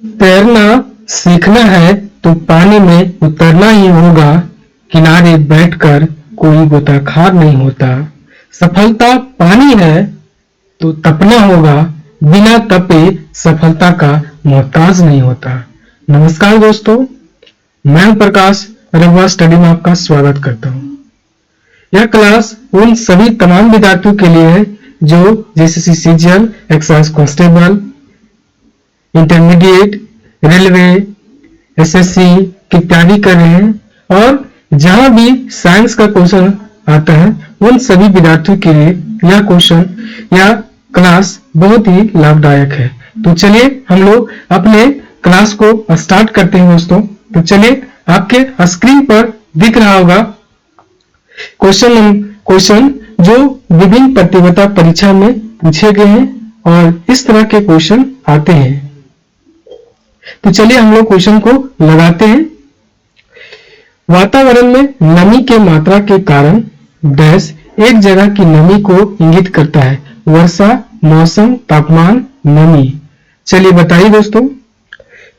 तैरना सीखना है तो पानी में उतरना ही होगा। किनारे बैठकर कोई गोताखोर नहीं होता। सफलता पानी है तो तपना होगा। बिना तपे सफलता का मोहताज नहीं होता। नमस्कार दोस्तों, मैं प्रकाश रघुवा स्टडी में आपका स्वागत करता हूं। यह क्लास उन सभी तमाम विद्यार्थियों के लिए है जो JCC CGL, excise constable, intermediate, railway, SSC की तैयारी कर रहे हैं और जहां भी साइंस का क्वेश्चन आता है उन सभी विद्यार्थियों के लिए यह क्वेश्चन या क्लास बहुत ही लाभदायक है। तो चलिए हम लोग अपने क्लास को स्टार्ट करते हैं दोस्तों। तो चलिए, आपके स्क्रीन पर दिख रहा होगा क्वेश्चन जो विभिन्न प्रतियोगिता परीक्षा में पूछे गए हैं और इस तरह के क्वेश्चन आते हैं। तो चलिए हम लोग क्वेश्चन को लगाते हैं। वातावरण में नमी के मात्रा के कारण डैश एक जगह की नमी को इंगित करता है। वर्षा, मौसम, तापमान, नमी। चलिए बताइए दोस्तों।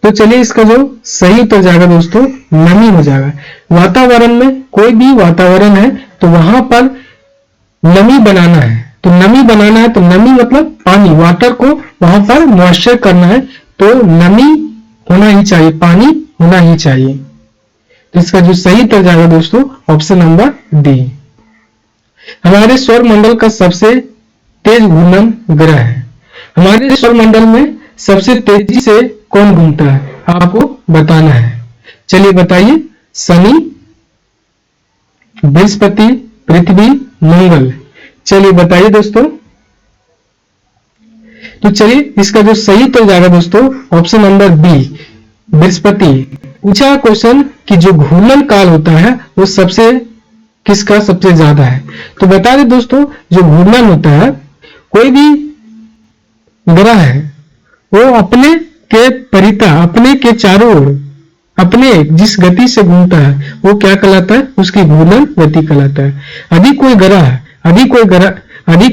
तो चलिए इसका जो सही उत्तर जाएगा दोस्तों नमी हो जाएगा। वातावरण में कोई भी वातावरण है तो वहां पर नमी बनाना है। तो नमी बनाना है तो नमी मतलब पानी, वाटर को वहां पर मॉइस्चर करना है तो नमी होना ही चाहिए, पानी होना ही चाहिए। तो इसका जो सही उत्तर जाएगा दोस्तों ऑप्शन नंबर डी। हमारे सौर मंडल का सबसे तेज घूर्णन ग्रह है। हमारे सौर मंडल में सबसे तेजी से कौन घूमता है आपको बताना है। चलिए बताइए। शनि, बृहस्पति, पृथ्वी, मंगल। चलिए बताइए दोस्तों। तो चलिए इसका जो सही उत्तर जाएगा दोस्तों ऑप्शन नंबर बी, बृहस्पति। पूछा क्वेश्चन कि जो घूर्णन काल होता है वो किसका सबसे ज्यादा है। तो बता दें दोस्तों, जो घूर्णन होता है कोई भी ग्रह है वो अपने के परिता, अपने के चारों ओर अपने जिस गति से घूमता है वो क्या कहलाता है, उसकी घूर्णन गति कहलाता है। यदि कोई ग्रह है, यदि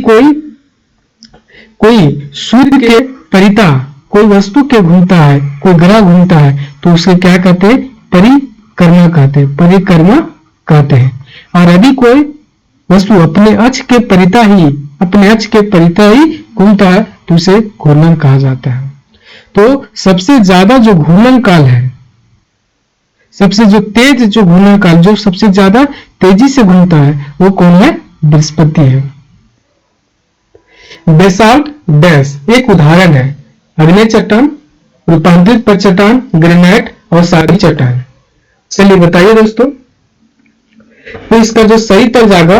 कोई सूर्य के परिता कोई वस्तु के घूमता है, कोई ग्रह घूमता है तो उसे क्या कहते हैं, परिक्रमा कहते हैं। और यदि कोई वस्तु अपने अक्ष के परिता ही घूमता है तो उसे घूर्णन कहा जाता है। तो सबसे ज्यादा जो घूर्णन काल है, सबसे जो तेज जो घूर्णन काल जो सबसे ज्यादा तेजी से घूमता है वो कौन है, बृहस्पति है। बेसाल्ट डैश एक उदाहरण है। अग्नेय चट्टान, रूपांतरित चट्टान, ग्रेनाइट और सारी चट्टान। चलिए बताइए दोस्तों। तो इसका जो सही उत्तर जाएगा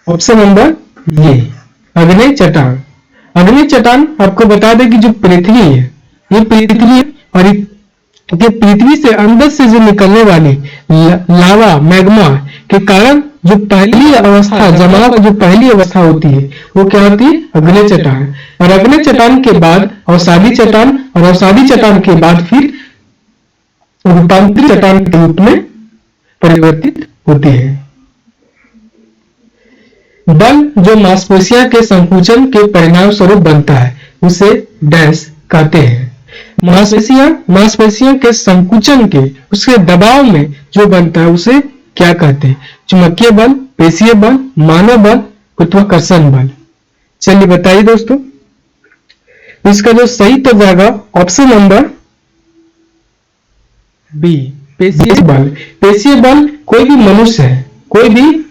ऑप्शन नंबर ये, अग्नेय चट्टान। अग्नेय चट्टान आपको बता दें कि जो पृथ्वी है, ये पृथ्वी है और ये पृथ्वी से अंदर से जो निकलने वाली लावा, मैग्मा के कारण जो पहली अवस्था, जमाव जो पहली अवस्था होती है वो क्या होती है, अग्नेय चट्टान। और अग्नेय चट्टान के बाद अवसादी चट्टान और अवसादी चट्टान के बाद फिर रूपांतरित चट्टान के रूप में परिवर्तित होती है। बल जो मांसपेशियों के संकुचन के परिणाम स्वरूप बनता है उसे डैश कहते हैं। मांसपेशियों के संकुचन के उसके दबाव में जो बनता है उसे क्या कहते हैं, चुंबकीय बल, पेशीय बल, मानव बल, गुरुत्वाकर्षण बल। चलिए बताइए दोस्तों। इसका जो सही उत्तर जाएगा ऑप्शन नंबर बी, पेशीय बल। पेशीय बल कोई भी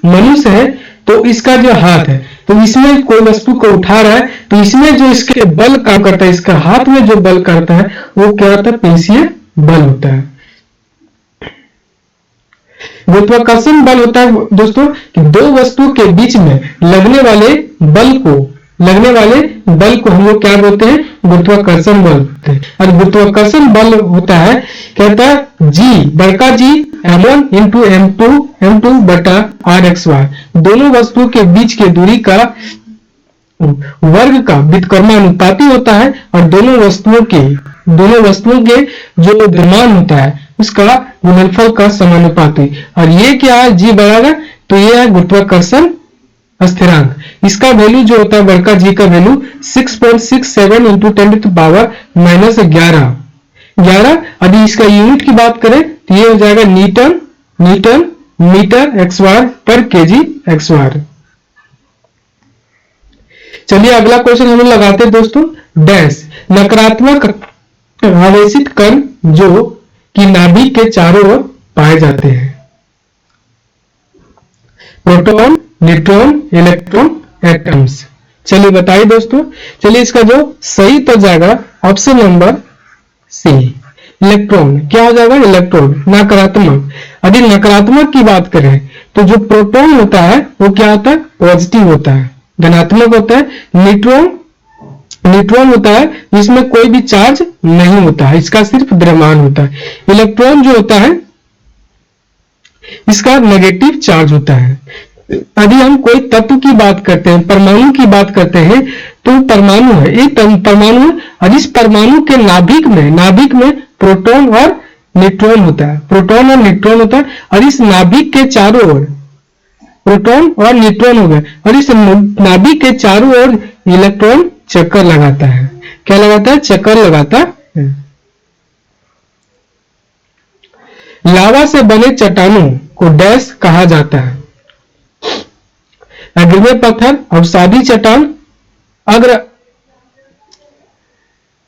मनुष्य है तो इसका जो हाथ है तो इसमें कोई वस्तु को उठा रहा है तो इसमें जो इसके बल काम करता है, इसका हाथ में जो बल करता है वो क्या होता है, पेशीय बल होता है। गुरुत्वाकर्षण बल होता है दोस्तों कि दो वस्तु के बीच में लगने वाले बल को हम लोग क्या बोलते हैं, गुरुत्वाकर्षण बल बोलते हैं। और गुरुत्वाकर्षण बल होता है, कहता है जी, बड़का जी m1 इंटू m2 बटा rxy, दोनों वस्तुओं के बीच की दूरी का वर्ग का व्युत्क्रमानुपाती होता है और दोनों वस्तुओं के जो द्रव्यमान होता है उसका गुणनफल का समानुपाती। और ये क्या है, जी बराबर, तो ये है गुरुत्वाकर्षण स्थिरांक। इसका वैल्यू जो होता है बड़का जी का वैल्यू 6.67 इंटू 10 टू पावर -11 11। यदि इसका यूनिट की बात करें तो ये हो जाएगा न्यूटन न्यूटन मीटर एक्स वार पर केजी एक्स वार। चलिए अगला क्वेश्चन हम लोग लगाते हैं दोस्तों। डैश नकारात्मक आवेशित कण जो कि नाभिक के चारों ओर पाए जाते हैं। Proton, neutron, electron, atoms. चलिए बताइए दोस्तों। चलिए इसका जो सही तो जाएगा ऑप्शन नंबर सी इलेक्ट्रॉन। क्या हो जाएगा? इलेक्ट्रॉन नकारात्मक। यदि नकारात्मक की बात करें तो जो प्रोटॉन होता है वो क्या होता है? पॉजिटिव होता है, धनात्मक होता है। न्यूट्रॉन न्यूट्रॉन होता है जिसमें कोई भी चार्ज नहीं होता है, इसका सिर्फ द्रव्यमान होता है। इलेक्ट्रॉन जो होता है इसका नेगेटिव चार्ज होता है। यदि हम कोई तत्व की बात करते हैं, परमाणु की बात करते हैं, तो परमाणु है, एक परमाणु है और इस परमाणु के नाभिक में प्रोटॉन और न्यूट्रॉन होता है, प्रोटॉन और न्यूट्रॉन होता है। और इस नाभिक के चारों ओर प्रोटॉन और न्यूट्रॉन हो गए और इस नाभिक के चारों ओर इलेक्ट्रॉन चक्कर लगाता है। क्या लगाता है? चक्कर लगाता है। लावा से बने चट्टानों को डैश कहा जाता है। अग्रणी पत्थर, अवसादी चट्टान,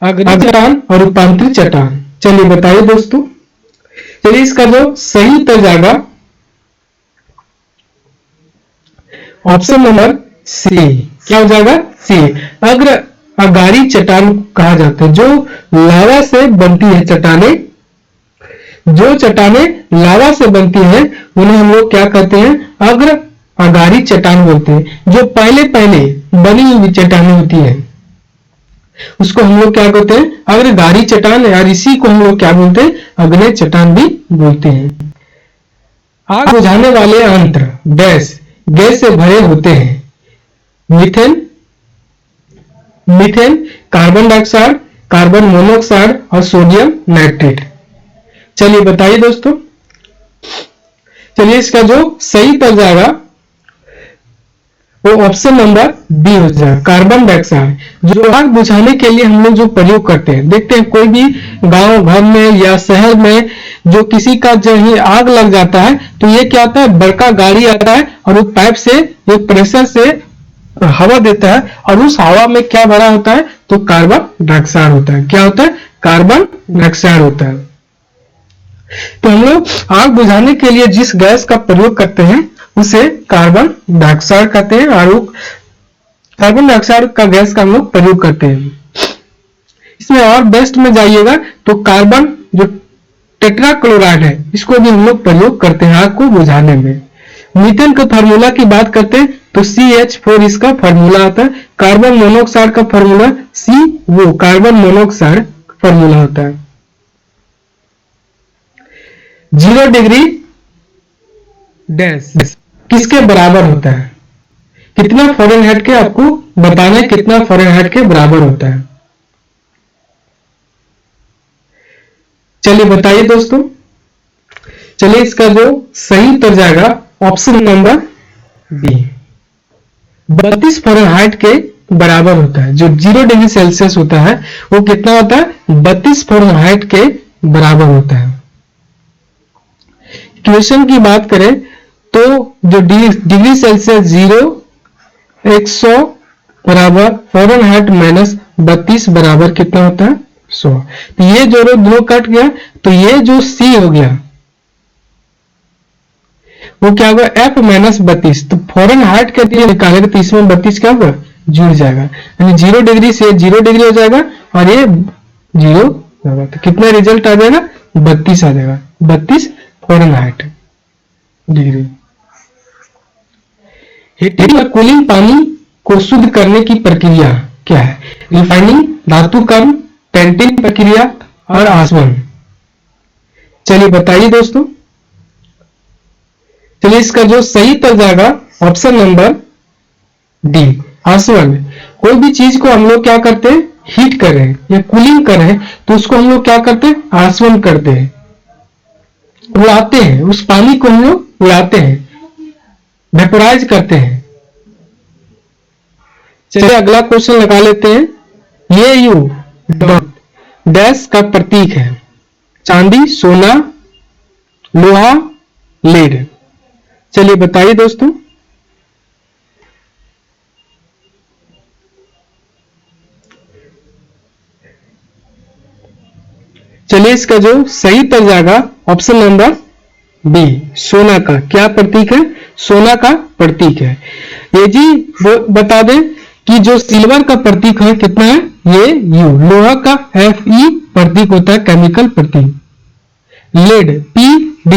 अग्रणी चट्टान और रूपांतरित चट्टान। चलिए बताइए दोस्तों। चलिए इसका जो सही उत्तर जाएगा ऑप्शन नंबर सी। क्या हो जाएगा? सी। अगारी चट्टान कहा जाता है। जो लावा से बनती है चट्टानें, जो चट्टानें लावा से बनती हैं उन्हें हम लोग क्या कहते हैं? अगारी चट्टान बोलते हैं। जो पहले बनी हुई चट्टानें होती है उसको हम लोग क्या कहते हैं? अग्रगारी चट्टान। और इसी को हम लोग क्या बोलते हैं? अग्नेय चट्टान भी बोलते हैं। आग बुझाने वाले यंत्र डैश गैस से भरे होते हैं। Methane, carbon dioxide, carbon monoxide और सोडियम नाइट्रेट। चलिए बताइए दोस्तों। चलिए इसका जो सही पड़ जाएगा वो ऑप्शन नंबर बी हो जाएगा, कार्बन डाइऑक्साइड। जो आग बुझाने के लिए हम लोग जो प्रयोग करते हैं, देखते हैं कोई भी गांव घर में या शहर में जो किसी का जो ही आग लग जाता है तो ये क्या आता है? बड़का गाड़ी आता है और वो पाइप से एक प्रेशर से हवा देता है और उस हवा में क्या भरा होता है? तो कार्बन डाइऑक्साइड होता है। क्या होता है? कार्बन डाइऑक्साइड होता है। तो हम लोग आग बुझाने के लिए जिस गैस का प्रयोग करते हैं उसे कार्बन डाइऑक्साइड कहते हैं और कार्बन डाइऑक्साइड का गैस का हम लोग प्रयोग करते हैं। इसमें और बेस्ट में जाइएगा तो कार्बन जो टेट्राक्लोराइड है इसको भी हम लोग प्रयोग करते हैं आग को बुझाने में। मीथेन का फार्मूला की बात करते हैं तो CH4 इसका फार्मूला आता है। कार्बन मोनोऑक्साइड का formula CO, carbon monoxide formula होता है। 0 डिग्री डैश किसके बराबर होता है? कितना फ़ारेनहाइट के आपको बताना है, कितना फ़ारेनहाइट के बराबर होता है। चलिए बताइए दोस्तों। चलिए इसका जो सही उत्तर जाएगा ऑप्शन नंबर बी, 32 फ़ारेनहाइट के बराबर होता है। जो 0 डिग्री सेल्सियस होता है वो कितना होता है? 32 फ़ारेनहाइट के बराबर होता है। इक्वेशन की बात करें तो जो डिग्री सेल्सियस 0 100 बराबर फ़ारेनहाइट माइनस 32 बराबर कितना होता है? 100। तो ये जो दो कट गया तो ये जो C हो गया वो क्या होगा? F minus 32। तो फ़ारेनहाइट के लिए निकालेगा तो इसमें 32 क्या होगा? जुड़ जाएगा, यानी 0 डिग्री से 0 डिग्री हो जाएगा और ये 0 होगा। तो कितना रिजल्ट आ जाएगा? 32 आ जाएगा, 32 फ़ारेनहाइट डिग्री। हीटिंग और कूलिंग पानी को शुद्ध करने की प्रक्रिया क्या है? रिफाइनिंग, धातुकर्म, पेंटिंग प्रक्रिया और आसवन। चलिए बताइए दोस्तों। चलिए इसका जो सही उत्तर जाएगा ऑप्शन नंबर डी, आसवन। कोई भी चीज को हम लोग क्या करते हैं? हीट कर रहे हैं या कूलिंग कर रहे हैं तो उसको हम लोग क्या करते हैं? आसवन करते हैं, उड़ाते हैं। उस पानी को हम लोग उड़ाते हैं, वेपोराइज करते हैं। चलिए अगला क्वेश्चन लगा लेते हैं। ये यू डैश का प्रतीक है? चांदी, सोना, लोहा, लेड। चलिए बताइए दोस्तों। चलिए इसका जो सही उत्तर जाएगा ऑप्शन नंबर बी, सोना का। क्या प्रतीक है? सोना का प्रतीक है। ये जी वो बता दें कि जो सिल्वर का प्रतीक है कितना है? ये यू। लोहा का Fe प्रतीक होता है, केमिकल प्रतीक। लेड Pd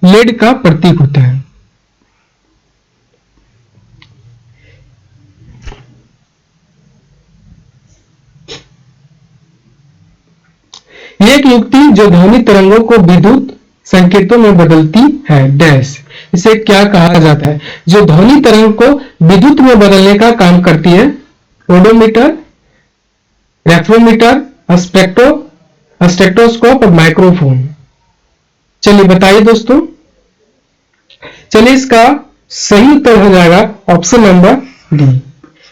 लेड का प्रतीक होता है। एक युक्ति जो ध्वनि तरंगों को विद्युत संकेतों में बदलती है डैश। इसे क्या कहा जाता है? जो ध्वनि तरंग को विद्युत में बदलने का काम करती है? ओडोमीटर, रेफ्रोमीटर, स्पेक्ट्रोस्कोप और माइक्रोफोन। चलिए बताइए दोस्तों। चलिए इसका सही उत्तर हो जाएगा ऑप्शन नंबर डी,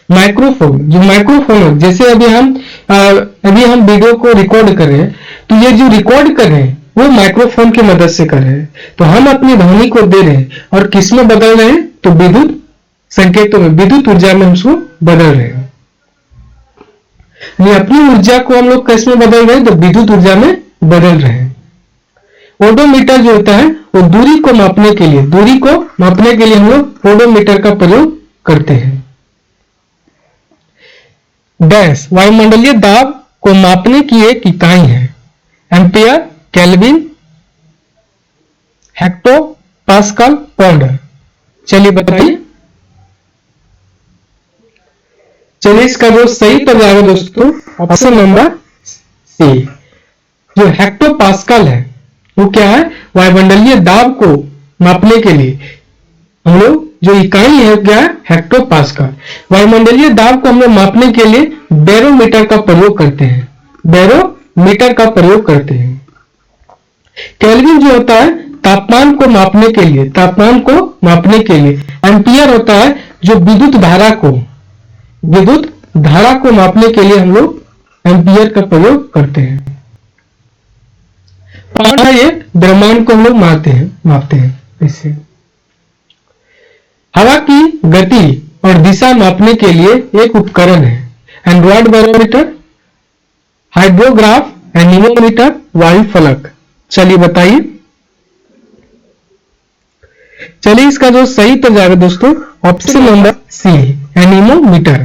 माइक्रोफोन। जो माइक्रोफोन है, जैसे अभी हम वीडियो को रिकॉर्ड कर रहे हैं, तो ये जो रिकॉर्ड कर रहे हैं वो माइक्रोफोन की मदद से कर रहे हैं। तो हम अपनी ध्वनि को दे रहे हैं और किस में बदल रहे हैं? तो विद्युत संकेतों में, विद्युत ऊर्जा में हम उसको बदल रहे हैं। अपनी ऊर्जा को हम लोग किस में बदल रहे हैं? तो विद्युत ऊर्जा में बदल रहे हैं। ओडोमीटर जो होता है वो दूरी को मापने के लिए हम लोग ओडोमीटर का प्रयोग करते हैं। डैश वायुमंडलीय दाब को मापने की एक इकाई है? Ampere, kelvin, hecto pascal, pound. चलिए बताइए। चलिए इसका जो सही उत्तर जाएगा दोस्तों ऑप्शन नंबर सी। जो हेक्टो पास्कल है वो क्या है? वायुमंडलीय दाब को मापने के लिए हम लोग जो इकाई है क्या है? Hecto pascal. वायुमंडलीय दाब को हम लोग मापने के लिए बैरोमीटर का प्रयोग करते हैं। बैरोमीटर का प्रयोग करते हैं। केल्विन जो होता है तापमान को मापने के लिए। एम्पियर होता है जो विद्युत धारा को मापने के लिए हम लोग एम्पियर का प्रयोग करते हैं। पाउंड है, ये द्रव्यमान को हम लोग मापते हैं इससे। हवा की गति और दिशा मापने के लिए एक उपकरण है? एंड्रॉइड बैरोमीटर, हाइड्रोग्राफ, एनीमोमीटर, वायु फलक। चलिए बताइए। चलिए इसका जो सही उत्तर जाएगा दोस्तों ऑप्शन नंबर सी, एनीमोमीटर।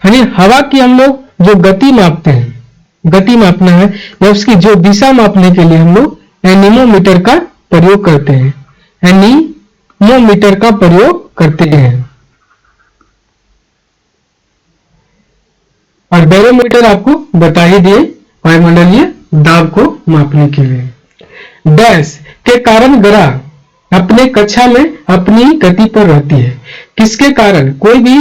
यानी हवा की हम लोग जो गति मापते हैं, गति मापना है या उसकी जो दिशा मापने के लिए हम लोग एनीमोमीटर का प्रयोग करते हैं। एनीमोमीटर का प्रयोग करते हैं। और बैरोमीटर आपको बता ही दिए, वायुमंडलीय दाब को मापने के लिए। डैश के कारण ग्रह अपने कक्षा में अपनी गति पर रहती है? किसके कारण? कोई भी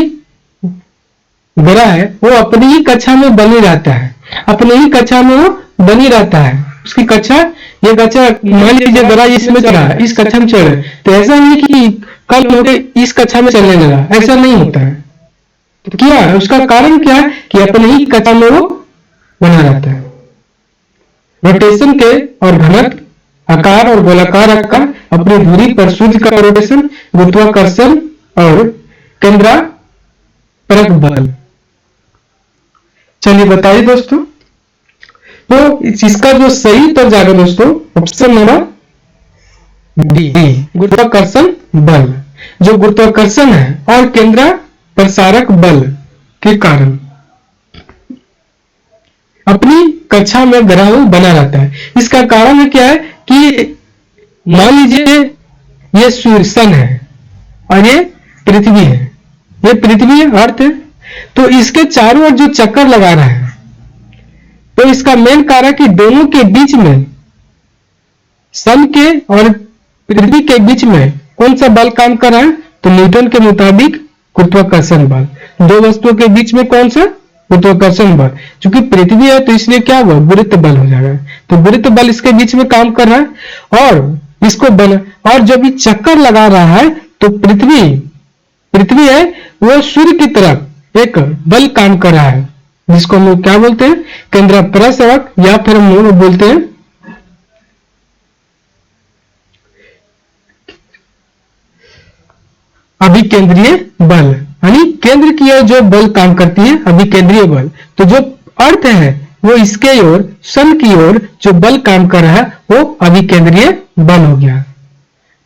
ग्रह है वो अपनी ही कक्षा में बनी रहता है, अपनी ही कक्षा में वो बनी रहता है। उसकी कक्षा, ये कक्षा मान लीजिए ग्रह इसमें चल रहा है, इस कक्षा में चल रहा है, तो ऐसा नहीं कि कल होके इस कक्षा में चलने लगा, ऐसा नहीं होता है। तो क्या है उसका कारण? क्या है कि अपने ही कक्षा में वो बना रहता है। रोटेशन के और घनत्व, आकार और गोलाकार आकार, अपनी दूरी पर सूर्य का रोटेशन, गुरुत्वाकर्षण और केंद्रापरक बल। चलिए बताइए दोस्तों। तो इसका जो सही उत्तर जाएगा दोस्तों ऑप्शन नंबर डी, गुरुत्वाकर्षण बल। जो गुरुत्वाकर्षण है और केंद्र प्रसारक बल के कारण अपनी कक्षा में ग्रह बना रहता है। इसका कारण क्या है कि मान लीजिए ये सूर्य सन है और ये पृथ्वी है, ये पृथ्वी अर्थ है, तो इसके चारों ओर जो चक्कर लगा रहा है, तो इसका मेन कारण कि दोनों के बीच में, सन के और पृथ्वी के बीच में कौन सा बल काम कर रहा है? तो न्यूटन के मुताबिक गुरुत्वाकर्षण बल। दो वस्तुओं के बीच में कौन सा? गुरुत्वाकर्षण बल। क्योंकि पृथ्वी है तो इसलिए क्या हुआ? गुरुत्व बल हो जाएगा। तो गुरुत्व बल इसके बीच में काम कर रहा है और इसको बल, और जब ये चक्कर लगा रहा है तो पृथ्वी है वो सूर्य की तरफ एक बल काम कर रहा है, जिसको हम लोग क्या बोलते हैं, केंद्र प्रसवक, या फिर हम लोग बोलते हैं अभिकेंद्रीय बल, यानी केंद्र की ओर जो बल काम करती है अभिकेंद्रीय बल। तो जो अर्थ है वो इसके ओर, सन की ओर जो बल काम कर रहा है वो अभिकेंद्रीय बल हो गया,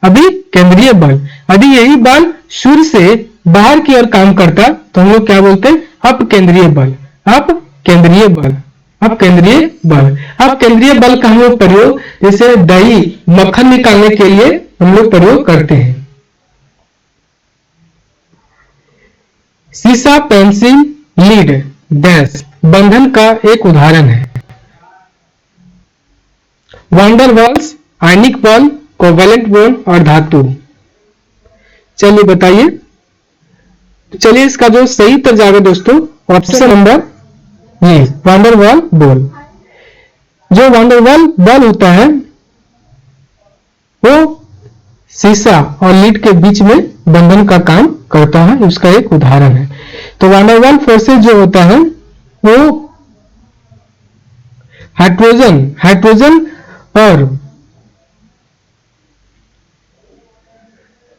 अभिकेंद्रीय बल। यदि यही बल सूर्य से बाहर की ओर काम करता तो हम लोग क्या बोलते हैं, अपकेंद्रीय बल, अपकेंद्रीय बल, अपकेंद्रीय बल। अपकेंद्रीय बल का हम लोग प्रयोग जैसे दही मक्खन निकालने के लिए हम लोग प्रयोग करते हैं। सीसा, पेंसिल, लीड, डैश बंधन का एक उदाहरण है। वांडर वाल्स, आयनिक बल, कोवेलेंट बॉन्ड और धातु। चलिए बताइए, चलिए इसका जो सही उत्तर जाएगा दोस्तों ऑप्शन नंबर ये वांडर वाल बल। जो वांडर वाल बल होता है वो सीसा और लीड के बीच में बंधन का काम करता है, उसका एक उदाहरण है। तो वांडर वाल फोर्सेस जो होता है वो हाइड्रोजन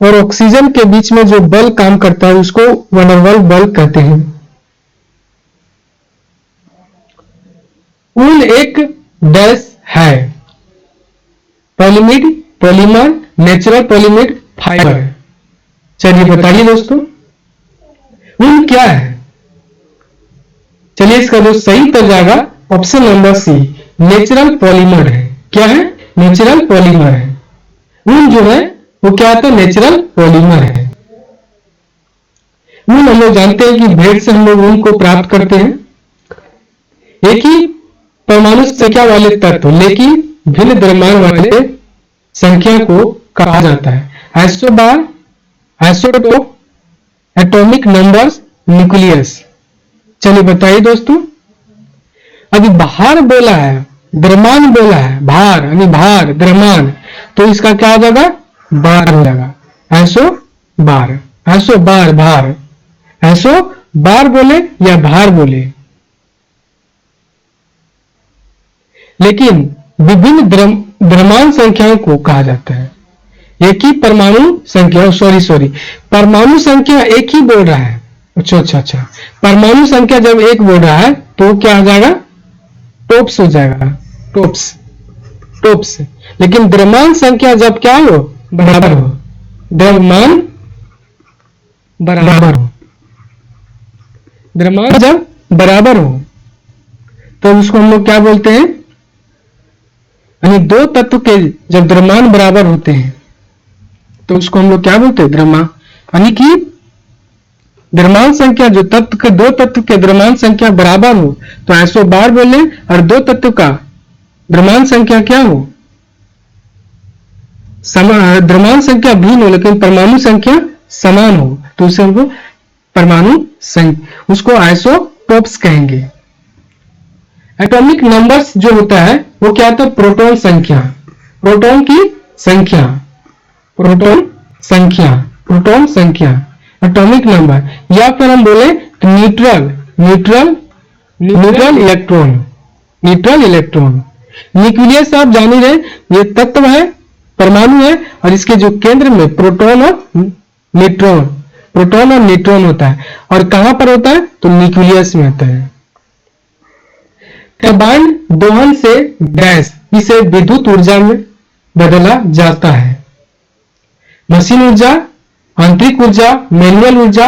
और ऑक्सीजन के बीच में जो बल काम करता है उसको वांडर वाल बल कहते हैं। ऊन एक डैश है, पॉलीमिड, पॉलीमर, नेचुरल पॉलीमिड, फाइबर। चलिए बताइए दोस्तों ऊन क्या है। चलिए इसका जो सही उत्तर जाएगा option number C, natural polymer है। क्या है, नेचुरल पॉलीमर है। ऊन जो है वो क्या है, तो नेचुरल पॉलीमर है। ऊन हम लोग जानते हैं कि भेड़ से हम लोग ऊन को प्राप्त करते हैं। एक ही परमाणु संख्या वाले तत्व लेकिन भिन्न द्रव्यमान वाले संख्या को कहा जाता है isobar, isotope, atomic numbers, nucleus. चलिए बताइए दोस्तों, अभी भार बोला है, द्रव्यमान बोला है, भार यानी भार, द्रव्यमान, तो इसका क्या हो जाएगा, बार हो जाएगा, ऐसो बार, ऐसो बार, भार, ऐसो बार बोले या भार बोले। लेकिन विभिन्न द्रव्यमान संख्याओं को कहा जाता है। एक ही परमाणु संख्या, सॉरी परमाणु संख्या एक ही बोल रहा है। अच्छा, परमाणु संख्या जब एक बोल रहा है तो क्या हो जाएगा, टोप्स हो जाएगा, टोप्स। लेकिन द्रव्यमान संख्या जब क्या हो, बराबर हो, द्रव्यमान बराबर हो, द्रव्यमान जब बराबर हो तो उसको हम लोग क्या बोलते हैं, यानी दो तत्व के जब द्रव्यमान बराबर होते हैं तो उसको हम लोग क्या बोलते हैं, द्रव्यमान। यानी कि द्रव्यमान संख्या जो तत्व के, दो तत्व के द्रव्यमान संख्या बराबर हो तो ऐसो बार बोले, और दो तत्व का द्रव्यमान संख्या क्या हो, द्रव्यमान संख्या भिन्न हो लेकिन परमाणु संख्या समान हो तो उसे हमको परमाणु संख्या, उसको आइसोटोप्स कहेंगे। एटॉमिक नंबर्स जो होता है वो क्या होता है, प्रोटॉन संख्या, प्रोटॉन की संख्या, प्रोटॉन संख्या एटॉमिक नंबर, या फिर हम बोले तो न्यूट्रल इलेक्ट्रॉन। न्यूक्लियस आप जान ही रहे, ये तत्व है, परमाणु है, और इसके जो केंद्र में प्रोटॉन और न्यूट्रॉन होता है। और कहां पर होता है, तो न्यूक्लियस में होता है। टरबाइन दोहन से गैस, इसे विद्युत ऊर्जा में बदला जाता है। मशीन ऊर्जा, आंतरिक ऊर्जा, मैनुअल ऊर्जा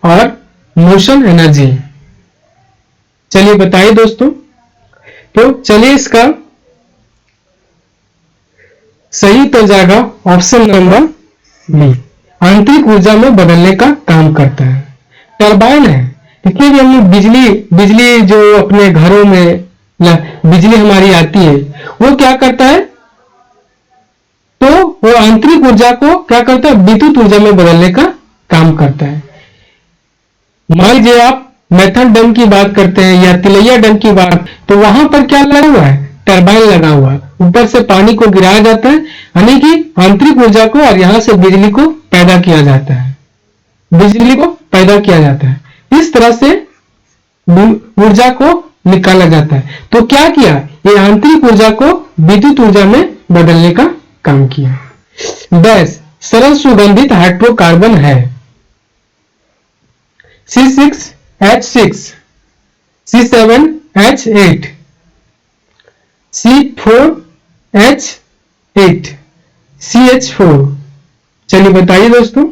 और मोशन एनर्जी। चलिए बताइए दोस्तों, तो चलिए इसका सही उत्तर जाएगा ऑप्शन नंबर बी, आंतरिक ऊर्जा में बदलने का काम करता है। टरबाइन है, इसमें भी हम बिजली जो अपने घरों में बिजली हमारी आती है वो क्या करता है, तो वो आंतरिक ऊर्जा को क्या करता है, विद्युत ऊर्जा में बदलने का काम करता है। मान लीजिए आप मेथड डैम की बात करते हैं या तिलैया डैम की बात, तो वहां पर क्या लगा हुआ है, टरबाइन लगा हुआ है, ऊपर से पानी को गिराया जाता है, यानी कि आंतरिक ऊर्जा को, और यहां से बिजली को पैदा किया जाता है, इस तरह से ऊर्जा को निकाला जाता है। तो क्या किया, ये आंतरिक ऊर्जा को विद्युत ऊर्जा में बदलने का काम किया। डैश सरल सुगंधित हाइड्रोकार्बन है C6H6, C7H8, C4H8, CH4। चलिए बताइए दोस्तों।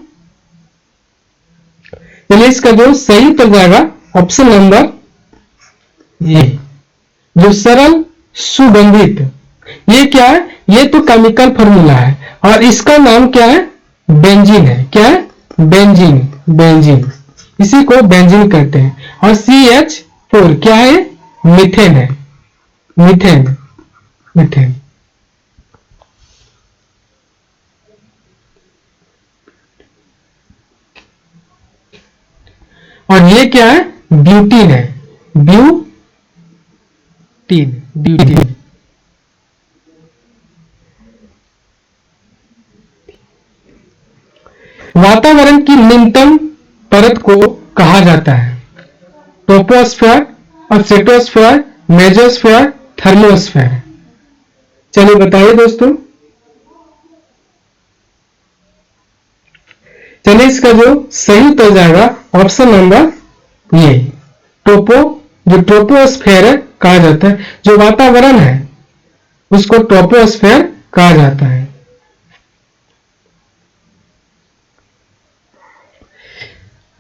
चलिए इसका जो सही उत्तर जाएगा ऑप्शन नंबर ए, जो सरल सुगंधित। ये क्या है, ये तो केमिकल फॉर्मूला है और इसका नाम क्या है, बेंजीन है। क्या है, बेंजीन, बेंजीन, इसी को बेंजीन कहते हैं। और CH4 क्या है, मीथेन है, मीथेन, मीथेन। और ये क्या है, ब्यूटीन है, ब्यूटीन, ब्यूटीन। वातावरण की निम्नतम परत को कहा जाता है, ट्रोपोस्फेयर, स्ट्रेटोस्फेयर, मेसोस्फेयर, थर्मोस्फेयर। चलिए बताइए दोस्तों। चलिए इसका जो सही उत्तर जाएगा ऑप्शन नंबर ये, जो ट्रोपोस्फेयर कहा जाता है, जो वातावरण है उसको ट्रोपोस्फेयर कहा जाता है।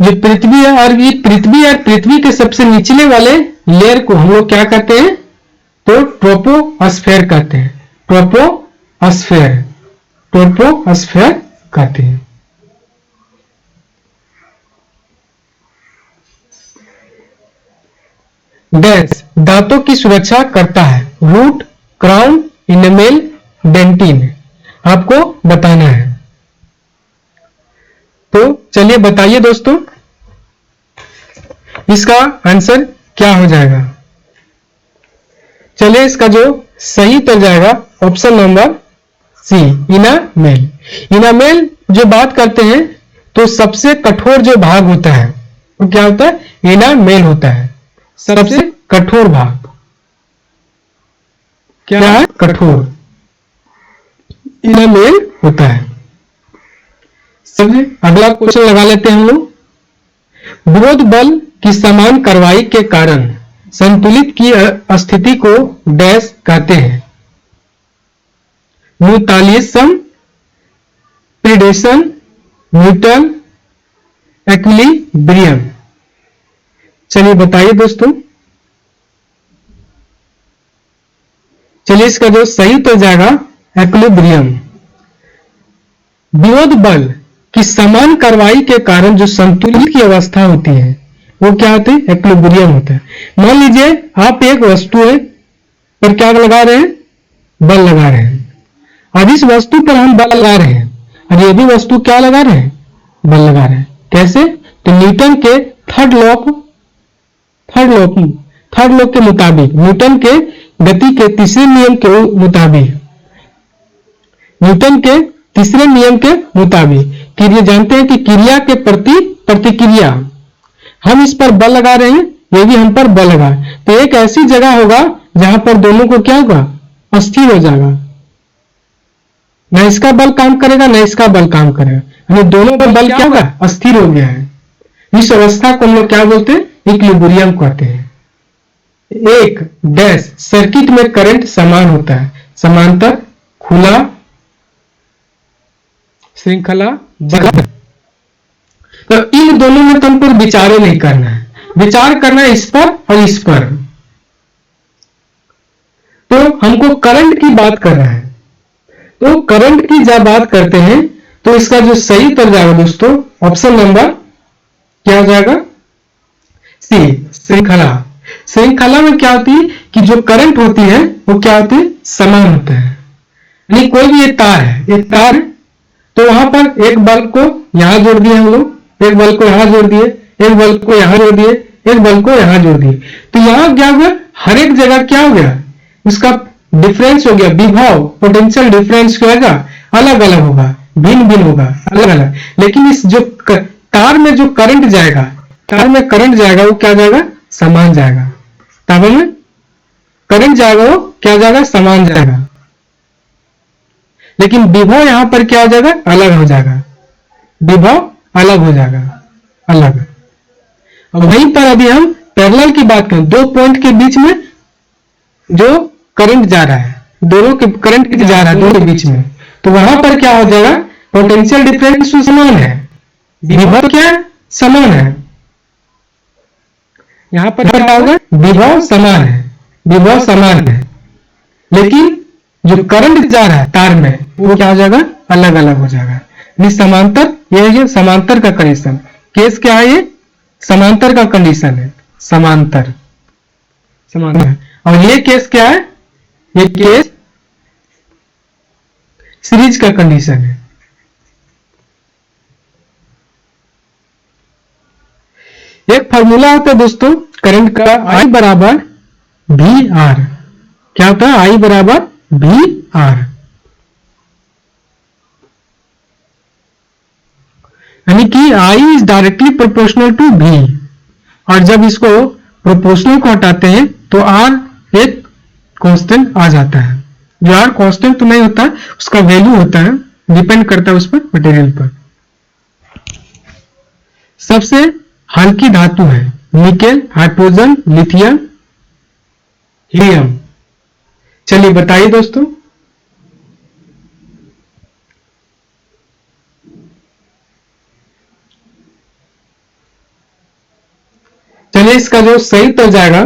जो पृथ्वी है, और ये पृथ्वी और पृथ्वी के सबसे निचले वाले लेयर को हम लोग क्या कहते हैं, तो ट्रोपोस्फेयर कहते हैं, ट्रोपोस्फेयर, ट्रोपोस्फेयर कहते हैं। डैश दांतों की सुरक्षा करता है, रूट, क्राउन, इनेमेल, डेंटिन। आपको बताना है। तो चलिए बताइए दोस्तों, इसका आंसर क्या हो जाएगा। चलिए इसका जो सही उत्तर जाएगा option number C, enamel. Enamel जो बात करते हैं तो सबसे कठोर जो भाग होता है वो क्या होता है, इनामेल होता है, सबसे कठोर भाग। क्या है, कठोर, इनामेल होता है। सबसे अगला क्वेश्चन लगा लेते हैं हम लोग। विरोध बल की समान कार्रवाई के कारण संतुलित की स्थिति को डैश कहते हैं, म्यूटालिज्म, प्रीडेशन, न्यूट्रल, इक्विलिब्रियम। चलिए बताइए दोस्तों। चलिए इसका जो सही उत्तर जाएगा इक्विलिब्रियम। विरोध बल की समान कार्रवाई के कारण जो संतुलित की अवस्था होती है वो क्या होती है, इक्विलिब्रियम होता है। मान लीजिए आप एक वस्तु है पर क्या लगा रहे हैं, बल लगा रहे हैं। अब इस वस्तु पर हम बल लगा रहे हैं और ये भी वस्तु क्या लगा रहे हैं, बल लगा रहे हैं। कैसे, तो न्यूटन के थर्ड लॉ के मुताबिक, न्यूटन के गति के तीसरे नियम के मुताबिक, न्यूटन के तीसरे नियम के मुताबिक कि ये जानते हैं कि क्रिया के प्रति प्रतिक्रिया, हम इस पर बल लगा रहे हैं, ये भी हम पर बल लगा, तो एक ऐसी जगह होगा जहां पर दोनों को क्या होगा, अस्थिर हो जाएगा। न इसका बल काम करेगा न इसका बल काम करेगा, यानी दोनों का बल क्या होगा, अस्थिर हो गया है। इस अवस्था को हम लोग क्या बोलते हैं, इक्विलिब्रियम कहते हैं। एक डैश सर्किट में करंट समान होता है, समांतर, खुला, श्रृंखला, जगह। तो इन दोनों में तुमको विचार नहीं करना है, विचार करना है इस पर और इस पर। तो हमको करंट की बात कर रहा है, तो करंट की जब बात करते हैं तो इसका जो सही उत्तर जाएगा दोस्तों ऑप्शन नंबर क्या हो जाएगा, सी, श्रृंखला। श्रृंखला में क्या होती है कि जो करंट होती है वो क्या होती है, समान होता है। यानी कोई भी ये तार है, ये तार है, तो वहां पर एक बल्ब को यहां जोड़ दिए हम लोग, एक बल्ब को यहां जोड़ दिए, एक बल्ब को यहां जोड़ दिए, एक बल्ब को यहां जोड़ दिए, तो यहां क्या हुआ, हर एक जगह क्या हो गया, इसका डिफरेंस हो गया, विभव, पोटेंशियल डिफरेंस क्या होगा, अलग अलग होगा, भिन्न भिन्न होगा, अलग अलग। लेकिन इस जो तार में जो करंट जाएगा, तार में करंट जाएगा वो क्या जाएगा, समान जाएगा। तापमान में करंट जाएगा वो क्या हो जाएगा, समान जाएगा। लेकिन विभव यहां पर क्या हो जाएगा, अलग हो जाएगा। विभव अलग हो जाएगा, अलग। और वहीं पर अभी हम पैरेलल की बात करें, दो पॉइंट के बीच में जो करंट जा रहा है, दोनों के करंट जा रहा है दोनों के बीच में, तो वहां पर क्या हो जाएगा, पोटेंशियल डिफरेंस समान है, विभव क्या है, समान है। यहां पर क्या होगा, विभव समान है, विभव समान है, लेकिन जो करंट जा रहा है तार में वो क्या हो जाएगा, अलग अलग हो जाएगा। समांतर, ये समांतर का कंडीशन, केस क्या है, ये समांतर का कंडीशन है, समांतर समांतर। और ये केस क्या है, ये केस सीरीज का कंडीशन है। एक फॉर्मूला होता है दोस्तों करंट का, I बराबर वी आर। क्या होता है, I बराबर वी आर, यानी कि I is directly proportional to V। और जब इसको प्रोपोर्शनल को हटाते हैं तो R एक कांस्टेंट आ जाता है। जो R कांस्टेंट तो नहीं होता, उसका वैल्यू होता है, डिपेंड करता है उस पर, मटेरियल पर। सबसे हल्की धातु है निकेल, हाइड्रोजन, लिथियम, हीलियम। चलिए बताइए दोस्तों, चलिए इसका जो सही उत्तर जाएगा,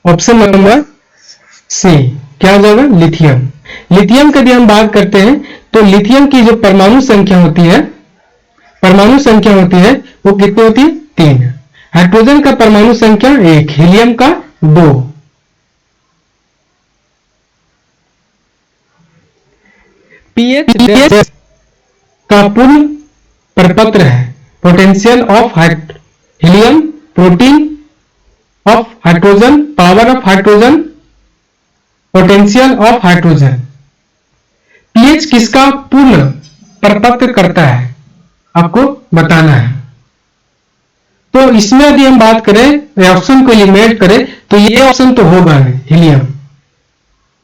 ऑप्शन नंबर सी, क्या हो जाएगा, लिथियम। लिथियम की यदि हम बात करते हैं तो लिथियम की जो परमाणु संख्या होती है, परमाणु संख्या होती है वो कितनी होती है, 3। हाइड्रोजन का परमाणु संख्या 1, हीलियम का 2। पीएच का पूर्ण प्रपत्र है potential of helium, protein of hydrogen, power of hydrogen, potential of hydrogen. PH किसका पूर्ण प्रपत्र करता है, आपको बताना है। तो इसमें यदि हम बात करें, ऑप्शन को एलिमिनेट करें, तो ये ऑप्शन तो होगा नहीं, हीलियम।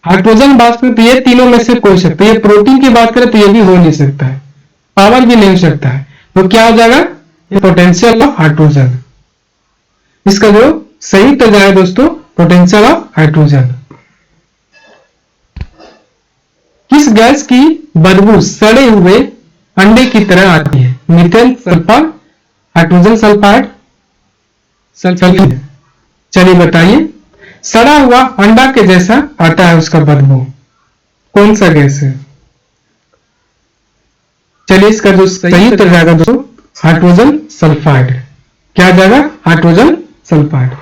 हाइड्रोजन बात करें तो ये तीनों में से कोई सकता है, ये प्रोटीन की बात करें तो ये भी हो नहीं सकता है, पावर भी नहीं हो सकता है। तो क्या हो जाएगा, ये पोटेंशियल ऑफ हाइड्रोजन। इसका जो सही उत्तर जाएगा दोस्तों, पोटेंशियल ऑफ हाइड्रोजन। किस गैस की बदबू सड़े हुए अंडे की तरह आती है, methane sulphur, hydrogen sulphide, sulphur. चलिए बताइए, सड़ा हुआ अंडा के जैसा आता है उसका बदबू, कौन सा गैस है। चलिए इसका जो सही उत्तर जाएगा दोस्तों, हाइड्रोजन सल्फाइड। क्या जाएगा, हाइड्रोजन सल्फाइड।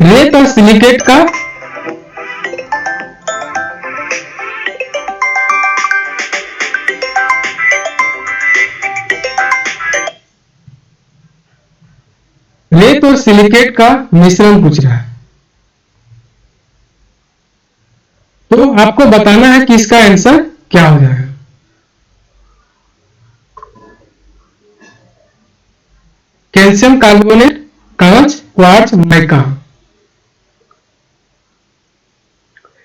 रेत और सिलिकेट का रेत और सिलिकेट का मिश्रण पूछ रहा है, तो आपको बताना है कि इसका आंसर क्या हो जाएगा। कैल्शियम कार्बोनेट, कांच, क्वार्ट्ज, माइका।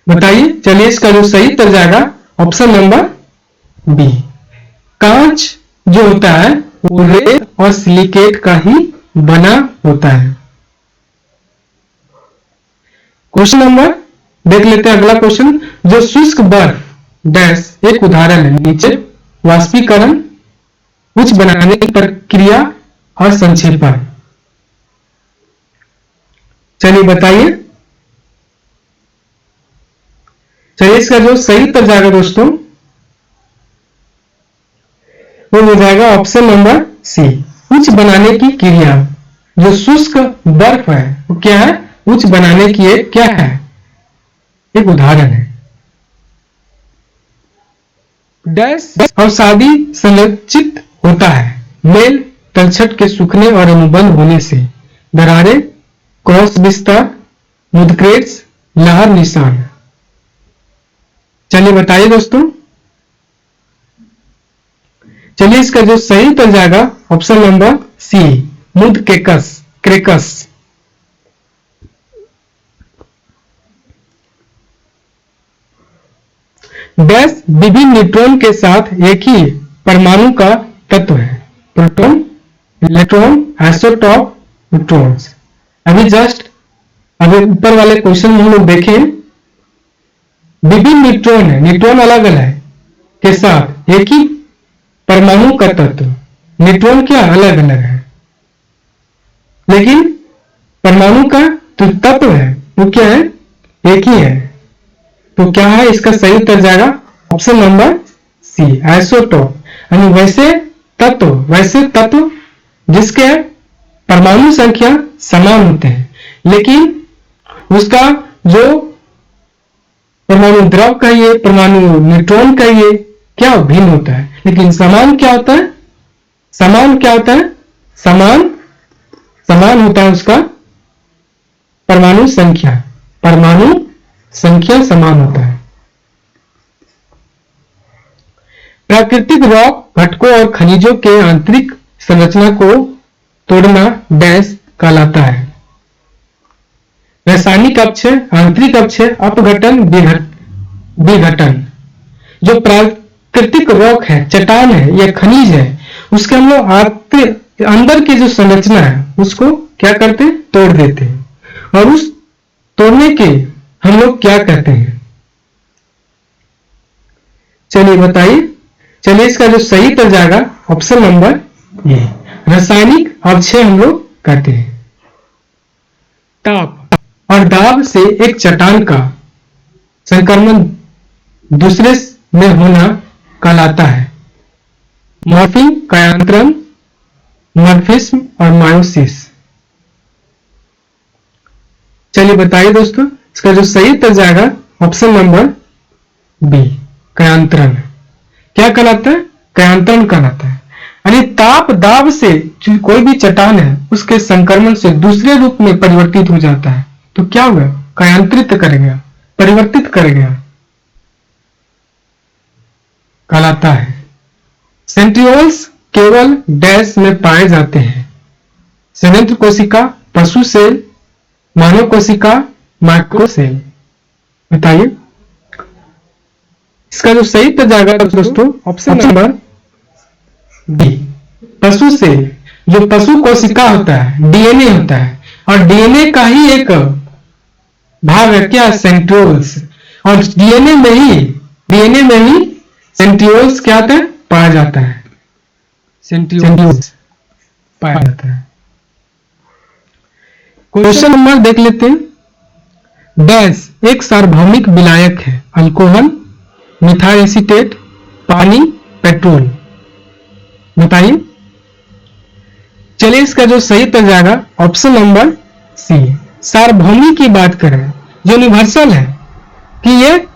बताइए। चलिए इसका जो सही उत्तर जाएगा ऑप्शन नंबर बी। कांच जो होता है वो रेत और सिलिकेट का ही बना होता है। क्वेश्चन नंबर देख लेते हैं, अगला क्वेश्चन। जो शुष्क बर्फ डैश एक उदाहरण है, नीचे वाष्पीकरण, उच्च बनाने की प्रक्रिया और संक्षेपण। चलिए बताइए। चलिए इसका जो सही उत्तर जाएगा दोस्तों वो हो जाएगा ऑप्शन नंबर सी, उच्च बनाने की क्रिया। जो शुष्क बर्फ है वो क्या है, उच्च बनाने की एक क्या है, एक उदाहरण है। डैश अवसादी संरक्षित होता है, मेल तलछट के सूखने और अनुबंध होने से, दरारें, क्रॉस विस्तार, मुदक्रेट्स, लहर निशान। चलिए बताइए दोस्तों। चलिए इसका जो सही उत्तर जाएगा ऑप्शन नंबर सी, मुद केकस क्रेकस। डैश विभिन्न न्यूट्रॉन के साथ एक ही परमाणु का तत्व है। Proton, electron, isotope, neutrons. अभी ऊपर वाले क्वेश्चन में हम लोग देखें, विभिन्न न्यूट्रॉन है, न्यूट्रॉन अलग अलग है के साथ एक ही परमाणु का तत्व। न्यूट्रॉन क्या अलग अलग है, लेकिन परमाणु का जो तत्व है वो क्या है, एक ही है। तो क्या है इसका सही उत्तर जाएगा ऑप्शन नंबर सी, आइसोटॉप। यानी वैसे तत्व जिसके परमाणु संख्या समान होते हैं, लेकिन उसका जो परमाणु द्रव कहिए, परमाणु न्यूट्रॉन कहिए, क्या भिन्न होता है, लेकिन समान क्या होता है, समान होता है उसका परमाणु संख्या समान होता है। प्राकृतिक रॉक घटकों और खनिजों के आंतरिक संरचना को तोड़ना डैश कहलाता है। रासायनिक अक्षय, आंतरिक अक्षय, अपघटन, विघटन। जो प्राकृतिक रॉक है, चट्टान है या खनिज है, उसके हम लोग अंदर की जो संरचना है उसको क्या करते हैं, तोड़ देते हैं। और उस तोड़ने के हम लोग क्या कहते हैं, चलिए बताइए। चलिए इसका जो सही उत्तर जाएगा ऑप्शन नंबर ए, रासायनिक अक्षय हम लोग कहते हैं। ताप और दाब से एक चट्टान का संक्रमण दूसरे में होना कहलाता है मॉर्फिंग, कायांतरण, मॉर्फिज्म और मायोसिस। चलिए बताइए दोस्तों, इसका जो सही उत्तर जाएगा ऑप्शन नंबर बी, कायांतरण। क्या कहलाता है, कायांतरण कहलाता है। यानी ताप दाब से कोई भी चट्टान है उसके संक्रमण से दूसरे रूप में परिवर्तित हो जाता है, तो क्या हुआ, कायांतरित करेगा, परिवर्तित करेगा, कहलाता है। सेंट्रियोल्स केवल डैश में पाए जाते हैं। संयंत्र कोशिका, पशु सेल, मानव कोशिका, माइक्रो सेल। बताइए इसका जो सही उत्तर जाएगा दोस्तों ऑप्शन नंबर डी, पशु सेल। जो पशु कोशिका होता है, डीएनए होता है, और डीएनए का ही एक भाग है क्या, सेंट्रियोल्स। और डीएनए में ही सेंट्रियोल्स क्या होता है, पाया जाता है, सेंट्रियोल्स पाया जाता है। क्वेश्चन नंबर देख लेते हैं। डैश एक सार्वभौमिक विलायक है। अल्कोहल, मिथाइल एसीटेट, पानी, पेट्रोल। बताइए। चलिए इसका जो सही उत्तर जाएगा ऑप्शन नंबर सी, सार्वभौमिक की बात करें, जो यूनिवर्सल है कि ये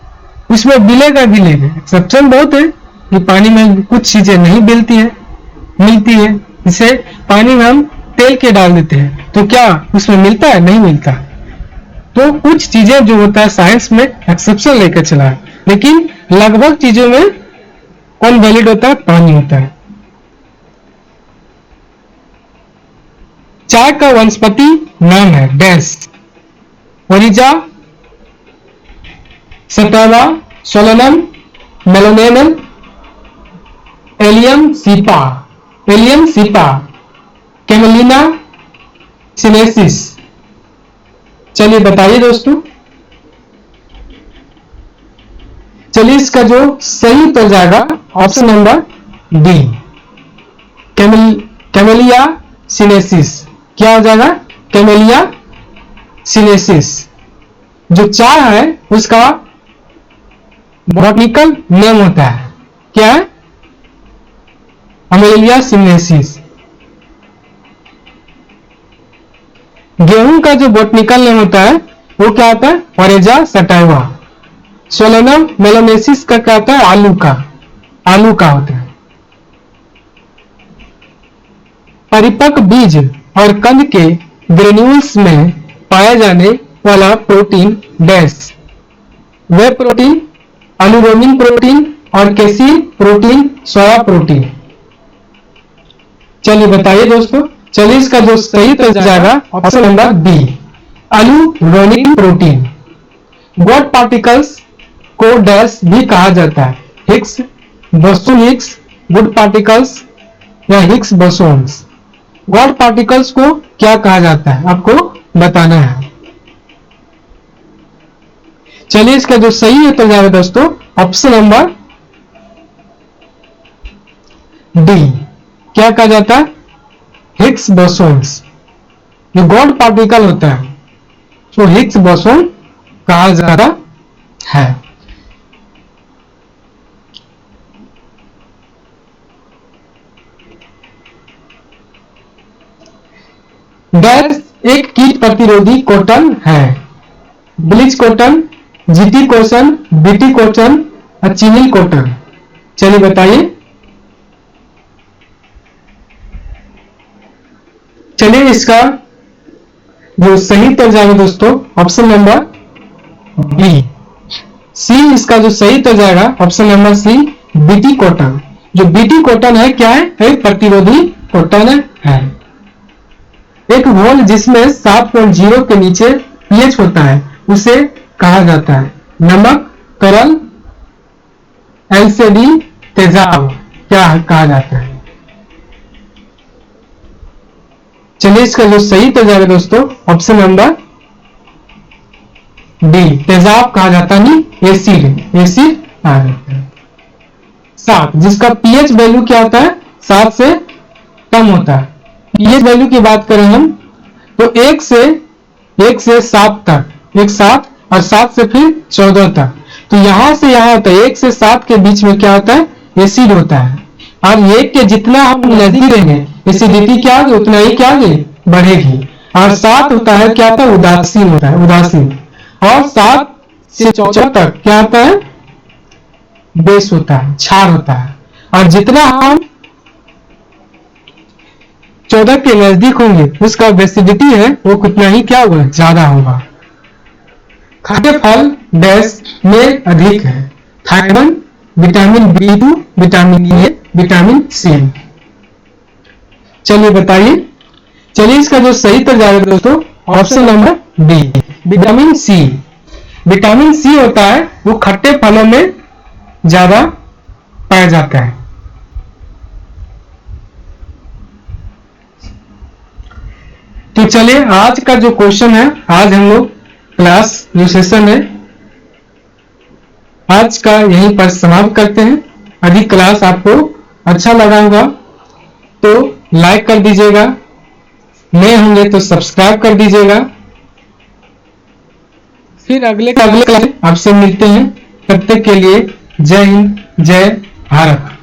उसमें मिलेगा। एक्सेप्शन बहुत है कि पानी में कुछ चीजें नहीं मिलती है। जैसे पानी में हम तेल के डाल देते हैं तो क्या उसमें मिलता है, नहीं मिलता। तो कुछ चीजें जो होता है साइंस में एक्सेप्शन लेकर चला है, लेकिन लगभग चीजों में कौन वैलिड होता है, पानी होता है। चाय का वनस्पति नाम है dash, Oryza, sativa, Solanum, melongena, Allium cepa, Camellia sinensis. चलिए बताइए दोस्तों। चलिए इसका जो सही उत्तर जाएगा option number D, Camellia sinensis. क्या हो जाएगा, कैमेलिया सिनेसिस। जो चाय है उसका बॉटनिकल नेम होता है, क्या है, कैमेलिया सिनेसिस। गेहूं का जो बॉटनिकल नेम होता है वो क्या होता है, ओरेजा सटाइवा। सोलोनम मेलोनेसिस का क्या होता है, आलू का होता है। परिपक्व बीज और कंद के ग्रेन्यूल्स में पाया जाने वाला प्रोटीन डैश, वे प्रोटीन, अनुरोमिन प्रोटीन और कैसीन प्रोटीन, सोया प्रोटीन। चलिए बताइए दोस्तों। चलिए इसका जो सही तो जाएगा option number B, aleuronic protein. God particles को डैश भी कहा जाता है, Higgs boson, Higgs good particles या हिग्स बोसोन्स। गॉड पार्टिकल्स को क्या कहा जाता है आपको बताना है। चलिए इसका जो सही उत्तर जाएगा दोस्तों ऑप्शन नंबर डी, क्या कहा जाता है, हिग्स बोसोन्स। जो गॉड पार्टिकल होता है तो हिग्स बोसोन कहा जाता है। डैश एक कीट प्रतिरोधी कॉटन है, bleach cotton, GT cotton, BT cotton, चीनी कॉटन। चलिए बताइए। चलिए इसका जो सही उत्तर जाएगा दोस्तों ऑप्शन नंबर बी, सी। इसका जो सही उत्तर जाएगा option number C, BT cotton. जो बीटी कॉटन है क्या है, एक प्रतिरोधी कॉटन है। एक घोल जिसमें 7.0 के नीचे पीएच होता है उसे कहा जाता है नमक, तरल, एलसीडी, तेजाब, क्या कहा जाता है। चलिए इसका जो सही तो जाएगा दोस्तों ऑप्शन नंबर डी, तेजाब कहा जाता नहीं, एसिड, एसिड कहा जाता है। 7 जिसका पीएच वैल्यू क्या होता है, 7 से कम होता है। पीएच वैल्यू की बात करें हम तो 1 से 7 तक, 1 7 और 7 से फिर 14 तक। तो यहां से यहां होता है 1 से 7 के बीच में क्या होता है, एसिड होता है। और 1 के जितना हम नजदीक रहेंगे एसिडिटी क्या होगी उतना ही क्या होगी, बढ़ेगी। और 7 होता है क्या होता है, उदासीन होता है, उदासीन। और 7 से 14 तक क्या होता है, बेस होता है, क्षार होता है। और जितना हम 14 के नजदीक होंगे उसका एसिडिटी है वो कितना ही क्या होगा, ज्यादा होगा। खट्टे फल डैश में अधिक है, थायरन, vitamin B2, vitamin A, vitamin C. चलिए बताइए। चलिए इसका जो सही उत्तर जाएगा दोस्तों option number D, vitamin C. Vitamin C होता है वो खट्टे फलों में ज्यादा पाया जाता है। तो चलिए आज का जो क्वेश्चन है, आज हम लोग क्लास जो सेशन है आज का यहीं पर समाप्त करते हैं। यदि क्लास आपको अच्छा लगा होगा तो लाइक कर दीजिएगा, नए होंगे तो सब्सक्राइब कर दीजिएगा। फिर अगले क्लास आपसे मिलते हैं, तब तक के लिए जय हिंद, जय भारत।